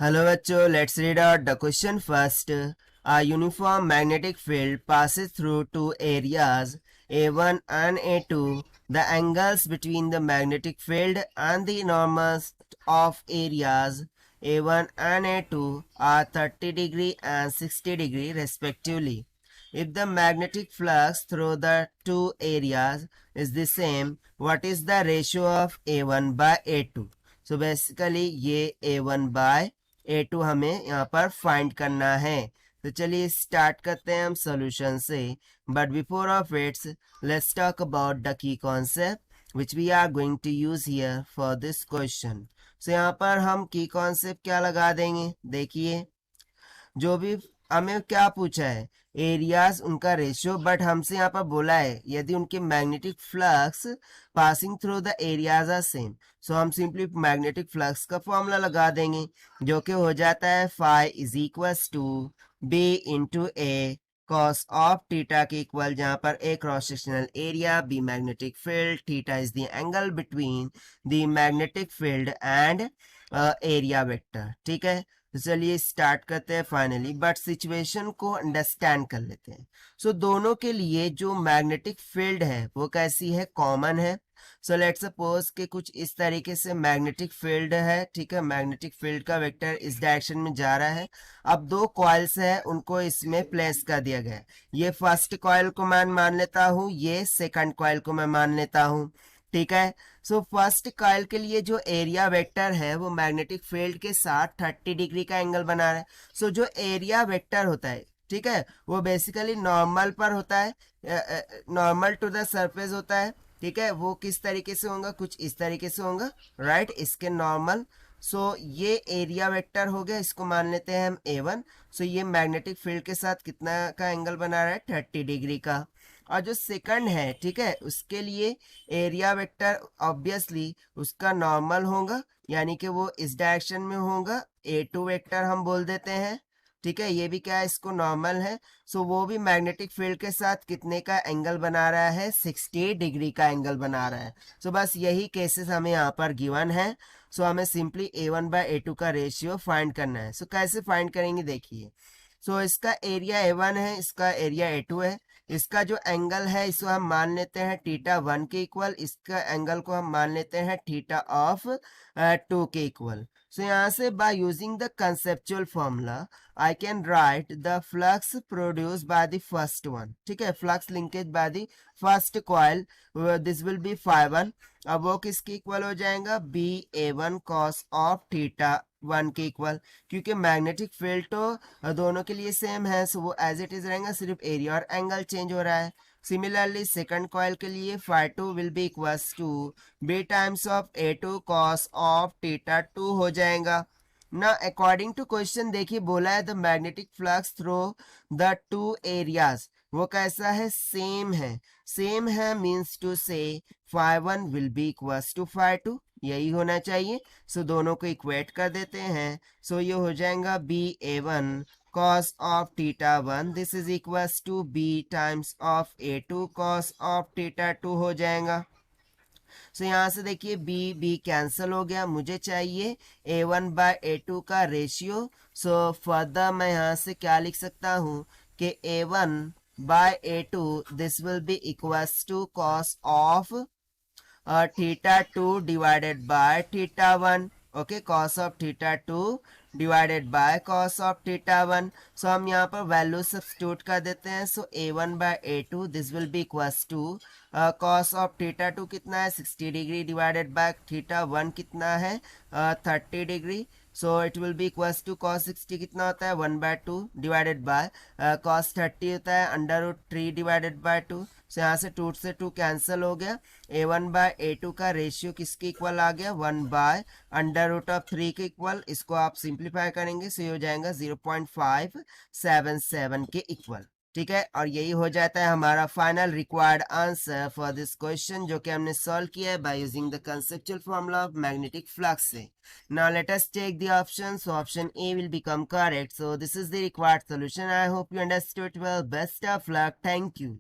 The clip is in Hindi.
Hello bachcho, let's read out the question first. A uniform magnetic field passes through two areas A1 and A2. The angles between the magnetic field and the normals of areas A1 and A2 are 30 degree and 60 degree respectively. If the magnetic flux through the two areas is the same, what is the ratio of A1 by A2? So basically ये A1 by A2 हमें यहाँ पर फाइंड करना है। तो चलिए स्टार्ट करते हैं हम सॉल्यूशन से। But before of it's let's talk about the key concept which we are going to use here for this question. So यहाँ पर हम की कॉन्सेप्ट क्या लगा देंगे, देखिए जो भी हमें क्या पूछा है एरियाज उनका रेशियो, बट हमसे यहाँ पर बोला है यदि उनके magnetic flux passing through the areas are same, so हम सिंपली मैग्नेटिक फ्लक्स का फॉर्मूला लगा देंगे जो कि हो जाता है phi is equals to B into A cos of theta के इक्वल, जहां पर A cross sectional area, B magnetic field, theta is the angle between the magnetic field and area vector. ठीक है, तो चलिए स्टार्ट करते हैं फाइनली, बट सिचुएशन को अंडरस्टैंड कर लेते हैं। सो दोनों के लिए जो मैग्नेटिक फील्ड है वो कैसी है, कॉमन है। सो लेट सपोज कि कुछ इस तरीके से मैग्नेटिक फील्ड है, ठीक है, मैग्नेटिक फील्ड का वेक्टर इस डायरेक्शन में जा रहा है। अब दो कॉइल्स है उनको इसमें प्लेस कर दिया गया है। ये फर्स्ट कॉइल को मैं मान लेता हूँ, ये सेकंड कॉइल को मैं मान लेता हूँ। ठीक है, सो फर्स्ट कॉइल के लिए जो एरिया वेक्टर है वो मैग्नेटिक फील्ड के साथ 30 डिग्री का एंगल बना रहा है। सो जो एरिया वेक्टर होता है, ठीक है, वो बेसिकली नॉर्मल पर होता है, नॉर्मल टू द सरफेस होता है। ठीक है, वो किस तरीके से होगा, कुछ इस तरीके से होगा, राइट, इसके नॉर्मल। सो ये एरिया वेक्टर हो गया, इसको मान लेते हैं हम A1। सो ये मैग्नेटिक फील्ड के साथ कितना का एंगल बना रहा है, 30 डिग्री का। और जो सेकंड है, ठीक है, उसके लिए एरिया वेक्टर ऑब्वियसली उसका नॉर्मल होगा, यानी कि वो इस डायरेक्शन में होगा, A2 वेक्टर हम बोल देते हैं। ठीक है, ये भी क्या है, इसको नॉर्मल है। सो वो भी मैग्नेटिक फील्ड के साथ कितने का एंगल बना रहा है, 60 डिग्री का एंगल बना रहा है। सो बस यही केसेस हमें यहाँ पर गिवन है। सो हमें सिंपली A1 बाय A2 का रेशियो फाइंड करना है। सो कैसे फाइंड करेंगे, देखिए। सो इसका एरिया A1 है, इसका एरिया A2 है। इसका जो एंगल है इसको हम मान लेते हैं थीटा 1 के इक्वल, इसका एंगल को हम मान लेते हैं थीटा ऑफ 2 के इक्वल। सो यहाँ से by using the conceptual formula I can write the flux produce by the first one. ठीक है, flux linkage by the first coil, this will be φ1। अब वो किसके इक्वल हो जाएगा, BA1 cos ऑफ थीटा 1 के इक्वल, क्योंकि मैग्नेटिक फील्ड तो दोनों के लिए सेम है, सो वो एज इट इज रहेगा, सिर्फ एरिया और एंगल चेंज हो रहा है। सिमिलरली सेकंड कॉइल के लिए φ2 will be equals to B times of A2 cos of theta 2 हो जाएगा ना। अकॉर्डिंग टू क्वेश्चन देखिए बोला है the magnetic flux through the two areas, वो कैसा है, सेम है। सेम है मीन्स टू से φ1 विल बी इक्वल्स टू φ2, यही होना चाहिए। सो दोनों को इक्वेट कर देते हैं। सो ये हो जाएगा BA1 cos of theta 1, this is equals to B times of A2 cos of theta 2 हो जाएगा। सो यहाँ से देखिए बी कैंसिल हो गया, मुझे चाहिए A1 बाय A2 का रेशियो। सो फर्दर मैं यहाँ से क्या लिख सकता हूँ कि A1 by A2 this will be equals to cos of theta 2 divided by theta 1। Okay, cos of theta 2 divided by cos of theta 1। So हम यहाँ पर वैल्यू सब्स्टिट्यूट कर देते हैं। So A1 by A2 this will be equals to cos of theta 2 कितना है, 60 डिग्री डिवाइडेड बाय थीटा 1 कितना है, 30 degree. So it will be equals to cos 60 कितना होता है, 1/2 डिवाइडेड बाय cos 30 होता है √3 डिवाइडेड बाय 2। सो यहाँ से 2 से 2 कैंसिल हो गया। A1 बाय A2 का रेशियो किसके इक्वल आ गया, 1/√3 के इक्वल। इसको आप सिंप्लीफाई करेंगे सो ये हो जाएगा 0.577 के इक्वल। ठीक है, और यही हो जाता है हमारा final required answer for this question, जो कि हमने सॉल्व किया है by using the conceptual formula of magnetic flux से। Now let us take the option. So option A will become correct. So this is the required solution. I hope you understood well. Best of luck, thank you.